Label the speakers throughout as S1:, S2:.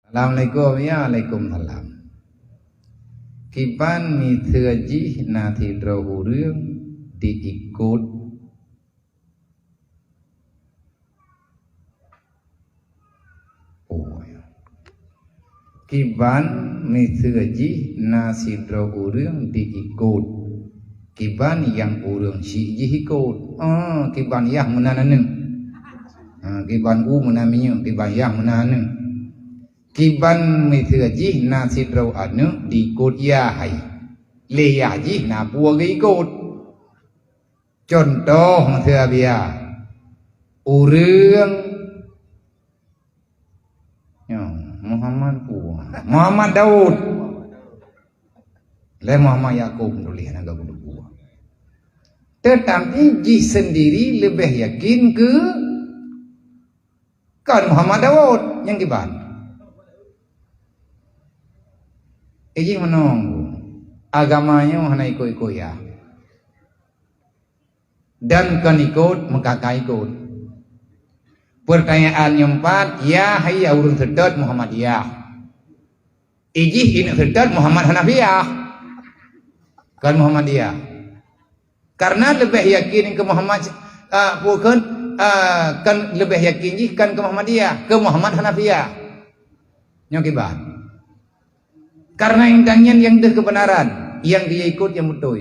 S1: Assalamualaikum ya Waalaikumsalam. Kiban mi thưa ji na thì rau rương diikut Kiban mi thưa ji na si rau rương diikut Kiban yang urang si ji ikut. Kiban yang menananeng. Kiban u menaminya kiban yang menananeng. Kiban mi thưa ji na si rau anu diikut ya hai. Le ya ji na pua ikut. Contoh thưa bia. Urang Muhammad pua. Muhammad Daud. Le Muhammad Yakub tulis naga pua. Tetapi ji sendiri lebih yakin ke kan Muhammad Daud yang kiban. Iji menunggu agamanya hana ikut-ikut ya. Dan kan ikut maka ikut. Pertanyaan yang empat, ya hayya urun sedot Muhammadiyah. Iji ini sedot Muhammad Hanafiyah. Kan Muhammadiyah. Karena lebih yakin ke Muhammad bukan kan lebih yakin kan ke Muhammadiyah, ke Muhammad Hanafiyah. Nyokiban. Karena intangnya yang deh kebenaran, yang dia ikut yang betul.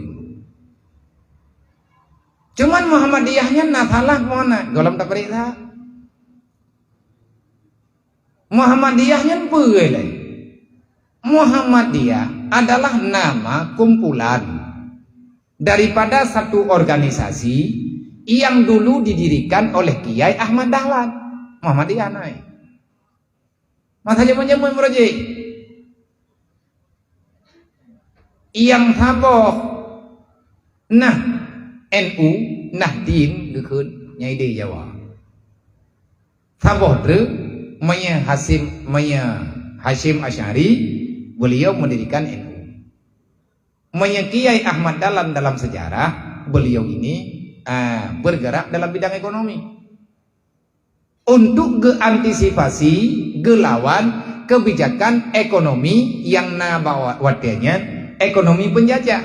S1: Cuman Muhammadiyahnya nak salah mana? Golam tak perintah. Muhammadiyahnya boleh. Muhammadiyah adalah nama kumpulan daripada satu organisasi yang dulu didirikan oleh Kiai Ahmad Dahlan. Muhammadiyah naik. Masa zaman-zaman merajik. Yang saboh nah NU Nahdien gekun nyai di Jawa. Saboh tu Maya Hashim Asy'ari beliau mendirikan NU. Maya Kiai Ahmad Dahlan dalam sejarah beliau ini bergerak dalam bidang ekonomi untuk geantisipasi gelawan kebijakan ekonomi yang nabawatnya ekonomi penjajah.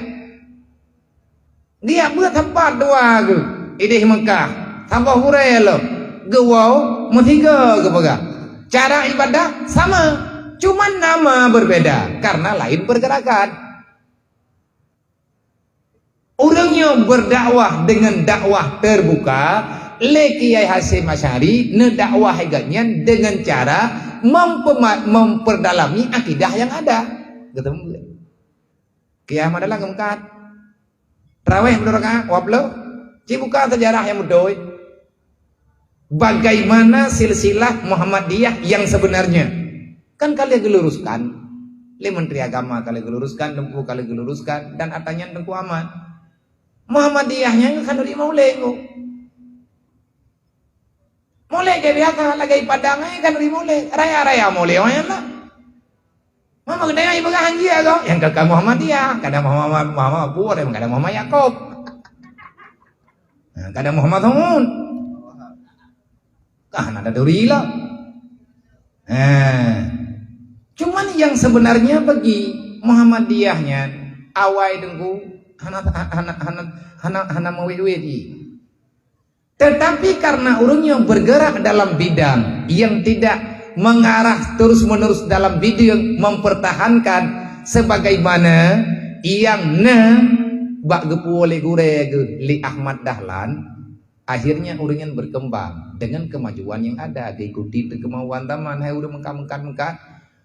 S1: Dia buat tempat dua ke ideh Mekah tambah hurel gewau metiga ke pegah. Cara ibadah sama, cuma nama berbeda karena lain pergerakan. Orangnya berdakwah dengan dakwah terbuka, le Kiai Hashim Asy'ari ngedakwah hegatnya dengan cara memperdalami akidah yang ada. Ketemu Kiai Ahmad Dahlan kemukat. Raweh berdoa wablo, cibuka sejarah yang bedoy. Bagaimana silsilah Muhammadiyah yang sebenarnya? Kan kalian geluruskan, le Menteri Agama kalian geluruskan, Dempu kalian geluruskan, dan atanya Dempu Ahmad. Muhammadiyahnya kan dari mulai kayak biasa lagi padangnya kan dari mulai raya mulai orang lah. Mama gede ibu haji ya kok yang kakak Muhammadiyah, kadang Muhammad Abu, kadang Muhammad Yakub, kadang Muhammad Hamun. Kan ada duri lah. Cuman yang sebenarnya bagi Muhammadiyahnya awai dengku hana mewedi. Tetapi karena orangnya bergerak dalam bidang yang tidak mengarah terus-menerus dalam bidang mempertahankan sebagaimana yang bak gepu oleh gure li Ahmad Dahlan, akhirnya orangnya berkembang dengan kemajuan yang ada, diikuti kemauan taman. Hai udah mengkat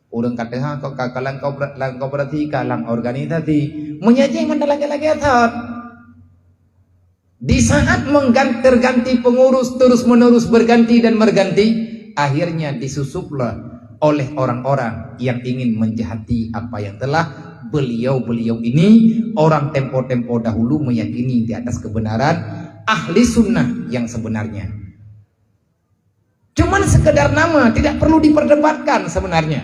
S1: orang kata kau kakalan kau berarti kalang organisasi menyaji mandala lagi atat. Di saat terganti pengurus terus menerus berganti dan berganti, akhirnya disusuplah oleh orang-orang yang ingin menjahati apa yang telah beliau ini orang tempo-tempo dahulu meyakini di atas kebenaran ahli sunnah yang sebenarnya. Cuman sekedar nama, tidak perlu diperdebatkan sebenarnya.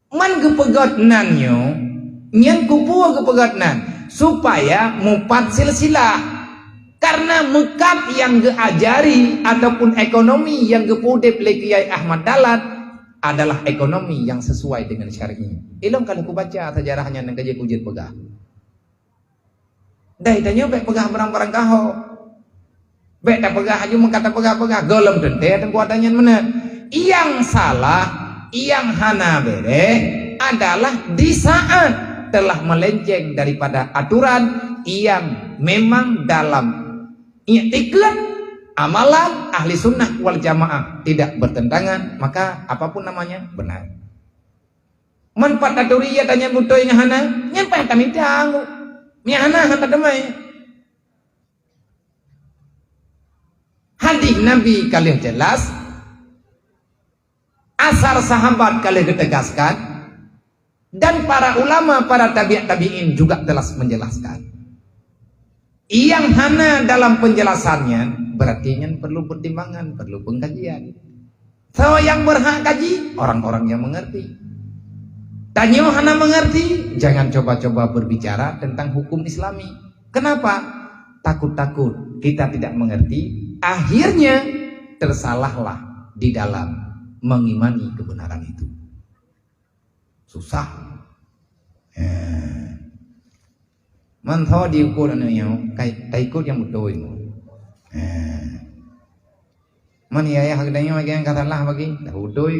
S1: Man gepegat nanyo nyen kupua gepegat nan supaya mupat silsilah, karena mekat yang geajari ataupun ekonomi yang gepudep le Kiai Ahmad Dahlan adalah ekonomi yang sesuai dengan syar'i. Ilong kalau ku baca sejarahnya nang kaje kujit pegah. Dai tanya baik pegah barang-barang kaho. Baik tak pegah aja mengkata pegah-pegah golem tente dan kuatannya mana. Yang salah, yang hana bere adalah di saat telah melenceng daripada aturan yang memang dalam i'tiqad amalan ahli sunnah wal jamaah tidak bertentangan, maka apapun namanya benar. Manfaat aduriya tanya buto yang hana nyampai kami tahu mi hana hanta damai. Hadis Nabi kalian jelas, asar sahabat kalian ditegaskan, dan para ulama, para tabi'in juga telah menjelaskan. Yang hana dalam penjelasannya berarti perlu pertimbangan, perlu pengkajian. So yang berhak kaji orang-orang yang mengerti. Tanya hana mengerti, jangan coba-coba berbicara tentang hukum Islami. Kenapa? Takut-takut kita tidak mengerti, akhirnya tersalahlah di dalam mengimani kebenaran itu. Susah. Man tho diukur anu yang ikut yang betul itu. Man ya hagdanya yang katalah bagi dah betul.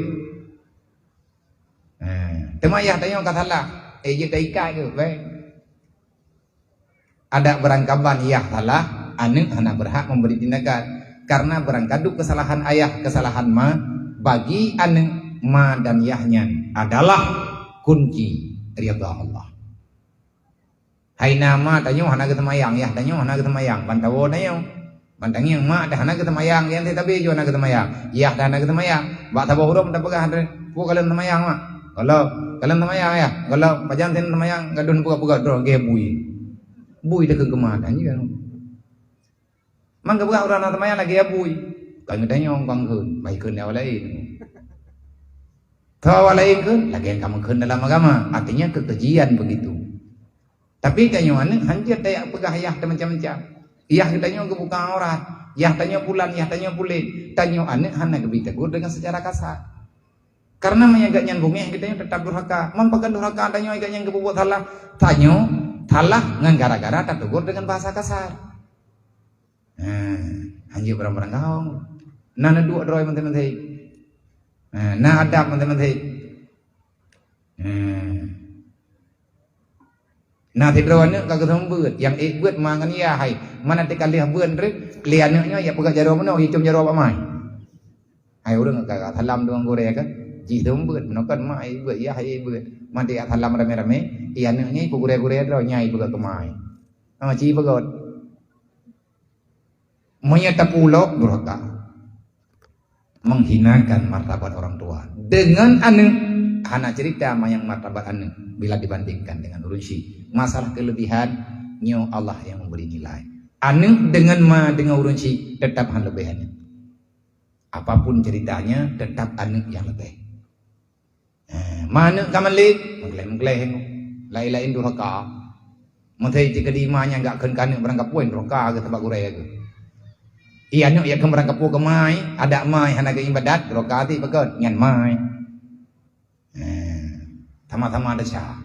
S1: Temayah tanya katalah je daikai ke baik. Ada berangkaban iya salah, anu anak berhak memberi tindakan karena berangkadu kesalahan ayah, kesalahan ma bagi anu ma dan yahnya adalah kunci ridha Allah. Hai nama tanyo hana ketemayang ya tanyo hana ketemayang bantawo tanyo bantang yang ma dah hana ketemayang yang tapi jo hana ketemayang ya dah hana ketemayang ba tawo hurum dah pegah ku kalian temayang ma kalau kalian temayang ya kalau pajan ten temayang gadun puga-puga dro ge bui dah kegemaran juga mang ke buka orang temayang lagi ya bui kan tanyo kang keun baik keun yang lain. Tahu lain kan lagi yang kamu keun dalam agama artinya kekejian begitu. Tapi tanya ane hancur daya pegah yah macam-macam. Yah tanya ke buka aurat, yah tanya bulan, yah tanya bulan. Tanya ane hana kebitegur dengan secara kasar. Karena menyagak nyambungnya kita tetap durhaka. Mampakan durhaka tanya agak yang kebuat salah. Tanya salah ngan gara-gara tak tegur dengan bahasa kasar. Hancur barang-barang kau. Nana dua droy menteri-menteri. Nah ada menteri-menteri. Nah tidronya kagak sembut yang ikut mangan ya hai mana te kali habun rek liannya ya pegah jaro mano hitum jaro apa mai hai urang kagak thalam doang gore kan ji sembut menokan mai buat ya hai buat mati thalam rame-rame iannya ku gore-gore dro nyai pegah kemai sama ji pegot menyata pulau durhaka menghinakan martabat orang tua dengan anu hana cerita mayang martabat anu bila dibandingkan dengan urunsi masalah kelebihan nyo Allah yang memberi nilai anu dengan dengan urunsi tetap han lebihannya apapun ceritanya tetap anu yang lebih mana kamanlik mengkleng lain-lain durhaka menteri jika dimanya enggak kan berangkap poin durhaka ke tempat gurai ke iya anu ya berangkap po ke mai ada mai hana ke ibadat durhaka ti begot ngan mai sama-sama ada syah